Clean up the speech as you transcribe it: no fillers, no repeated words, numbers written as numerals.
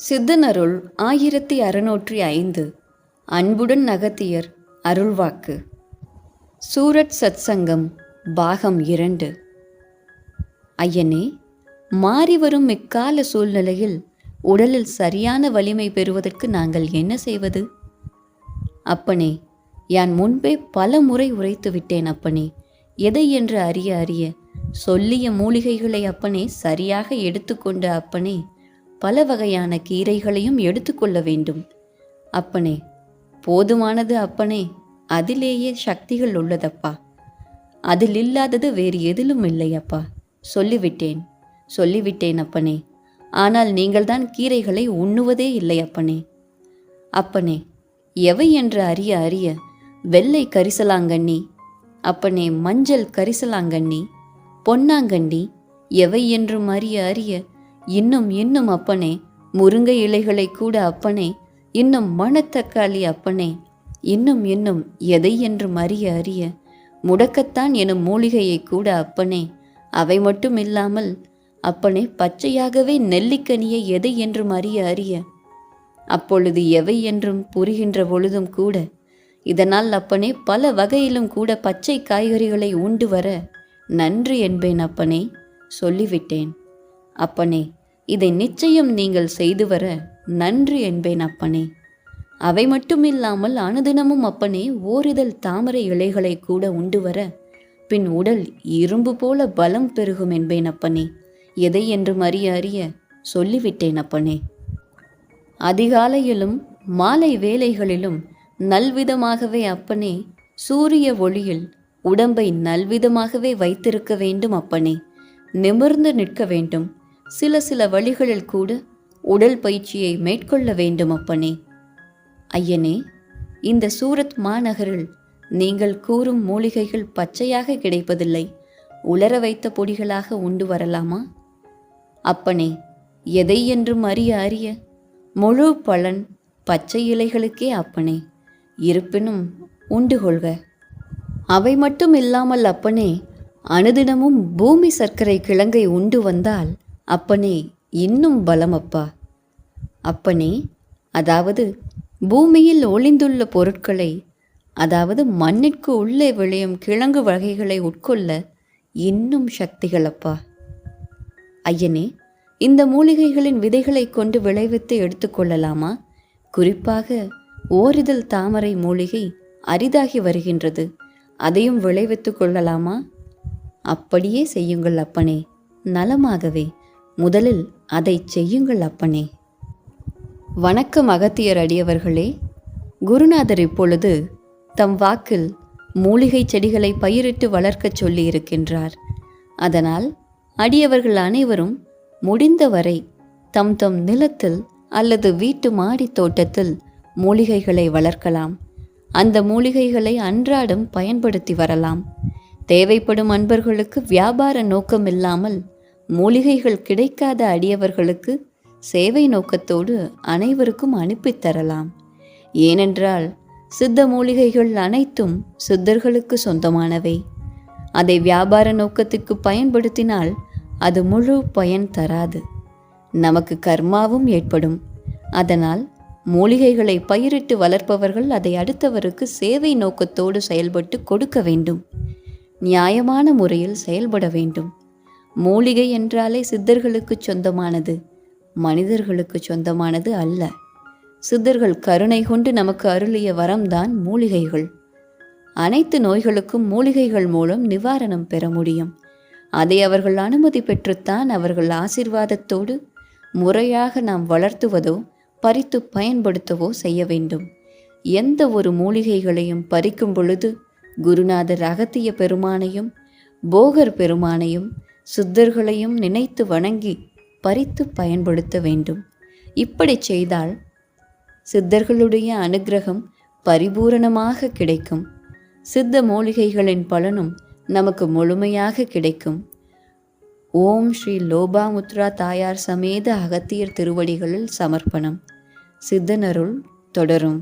சித்தனருள் 1605 அன்புடன் அகத்தியர் அருள்வாக்கு. சூரத் சத்சங்கம் பாகம் 2. ஐயனே, மாறிவரும் இக்கால சூழ்நிலையில் உடலில் சரியான வலிமை பெறுவதற்கு நாங்கள் என்ன செய்வது? அப்பனே, யான் முன்பே பல முறை உரைத்து விட்டேன் அப்பனே. எதை என்று அறிய அறிய சொல்லிய மூலிகைகளை அப்பனே சரியாக எடுத்துக்கொண்ட அப்பனே, பல வகையான கீரைகளையும் எடுத்துக்கொள்ள வேண்டும் அப்பனே. போதுமானது அப்பனே, அதிலேயே சக்திகள் உள்ளதப்பா. அதில் இல்லாதது வேறு எதிலும் இல்லை அப்பா. சொல்லிவிட்டேன் அப்பனே. ஆனால் நீங்கள்தான் கீரைகளை உண்ணுவதே இல்லை அப்பனே. அப்பனே, எவை என்று அறிய அறிய வெள்ளை கரிசலாங்கண்ணி அப்பனே, மஞ்சள் கரிசலாங்கண்ணி, பொன்னாங்கண்ணி, எவை என்றும் அறிய அறிய இன்னும் அப்பனே, முருங்கை இலைகளை கூட அப்பனே, இன்னும் மணத்தக்காளி அப்பனே, இன்னும் எதை என்றும் அறிய அறிய முடக்கத்தான் எனும் மூலிகையை கூட அப்பனே, அவை மட்டும் இல்லாமல் அப்பனே, பச்சையாகவே நெல்லிக்கனியை எதை என்றும் அறிய அறிய அப்பொழுது எவை என்றும் புரிகின்ற பொழுதும் கூட இதனால் அப்பனே பல வகையிலும் கூட பச்சை காய்கறிகளை உண்டு வர நன்று என்பேன் அப்பனே. சொல்லிவிட்டேன் அப்பனே. இதை நிச்சயம் நீங்கள் செய்து வர நன்று என்பேன் அப்பனே. அவை மட்டுமில்லாமல் அனுதினமும் அப்பனே ஓரிதழ் தாமரை இலைகளை கூட உண்டு வர பின் உடல் இரும்பு போல பலம் பெருகும் என்பேன் அப்பனே. எதை என்றும் அறிய அறிய சொல்லிவிட்டேன் அப்பனே. அதிகாலையிலும் மாலை வேளைகளிலும் நல்விதமாகவே அப்பனே சூரிய ஒளியில் உடம்பை நல்விதமாகவே வைத்திருக்க வேண்டும் அப்பனே. நிமிர்ந்து நிற்க வேண்டும். சில வழிகளில் கூட உடல் பயிற்சியை மேற்கொள்ள வேண்டும் அப்பனே. ஐயனே, இந்த சூரத் மாநகரில் நீங்கள் கூறும் மூலிகைகள் பச்சையாக கிடைப்பதில்லை. உலர வைத்த பொடிகளாக உண்டு வரலாமா? அப்பனே, எதை என்றும் அறிய அறிய முழு பலன் பச்சை இலைகளுக்கே அப்பனே. இருப்பினும் உண்டு கொள்க. அவை மட்டும் இல்லாமல் அப்பனே, அனுதினமும் பூமி சர்க்கரை கிழங்கை உண்டு வந்தால் அப்பனே இன்னும் பலமப்பா. அப்பனே, அதாவது பூமியில் ஒளிந்துள்ள பொருட்களை, அதாவது மண்ணிற்கு உள்ளே விளையும் கிழங்கு வகைகளை உட்கொள்ள இன்னும் சக்திகளப்பா. ஐயனே, இந்த மூலிகைகளின் விதைகளை கொண்டு விளைவித்து எடுத்துக்கொள்ளலாமா? குறிப்பாக ஓரிதழ் தாமரை மூலிகை அரிதாகி வருகின்றது. அதையும் விளைவித்து கொள்ளலாமா? அப்படியே செய்யுங்கள் அப்பனே, நலமாகவே. முதலில் அதை செய்யுங்கள் அப்பனே. வணக்கம் அகத்தியர் அடியவர்களே. குருநாதர் இப்பொழுது தம் வாக்கில் மூலிகை செடிகளை பயிரிட்டு வளர்க்கச் சொல்லி இருக்கின்றார். அதனால் அடியவர்கள் அனைவரும் முடிந்தவரை தம் தம் நிலத்தில் அல்லது வீட்டு மாடி தோட்டத்தில் மூலிகைகளை வளர்க்கலாம். அந்த மூலிகைகளை அன்றாடம் பயன்படுத்தி வரலாம். தேவைப்படும் அன்பர்களுக்கு வியாபார நோக்கம் இல்லாமல் மூலிகைகள் கிடைக்காத அடியவர்களுக்கு சேவை நோக்கத்தோடு அனைவருக்கும் அனுப்பித்தரலாம். ஏனென்றால் சித்த மூலிகைகள் அனைத்தும் சித்தர்களுக்கு சொந்தமானவை. அதை வியாபார நோக்கத்திற்கு பயன்படுத்தினால் அது முழு பயன் தராது. நமக்கு கர்மாவும் ஏற்படும். அதனால் மூலிகைகளை பயிரிட்டு வளர்ப்பவர்கள் அதை அடுத்தவருக்கு சேவை நோக்கத்தோடு செயல்பட்டு கொடுக்க வேண்டும். நியாயமான முறையில் செயல்பட வேண்டும். மூலிகை என்றாலே சித்தர்களுக்கு சொந்தமானது, மனிதர்களுக்கு சொந்தமானது அல்ல. சித்தர்கள் கருணை கொண்டு நமக்கு அருளிய வரம்தான் மூலிகைகள். அனைத்து நோய்களுக்கும் மூலிகைகள் மூலம் நிவாரணம் பெற முடியும். அதை அவர்கள் அனுமதி பெற்றுத்தான் அவர்கள் ஆசீர்வாதத்தோடு முறையாக நாம் வளர்த்துவதோ பறித்து பயன்படுத்தவோ செய்ய வேண்டும். எந்த ஒரு மூலிகைகளையும் பறிக்கும் பொழுது குருநாதர் அகத்திய பெருமானையும் போகர் பெருமானையும் சித்தர்களையும் நினைத்து வணங்கி பறித்து பயன்படுத்த வேண்டும். இப்படி செய்தால் சித்தர்களுடைய அனுக்கிரகம் பரிபூரணமாக கிடைக்கும். சித்த மூலிகைகளின் பலனும் நமக்கு முழுமையாக கிடைக்கும். ஓம் ஸ்ரீ லோபாமுத்ரா தாயார் சமேத அகத்தியர் திருவடிகளில் சமர்ப்பணம். சித்தனருள் தொடரும்.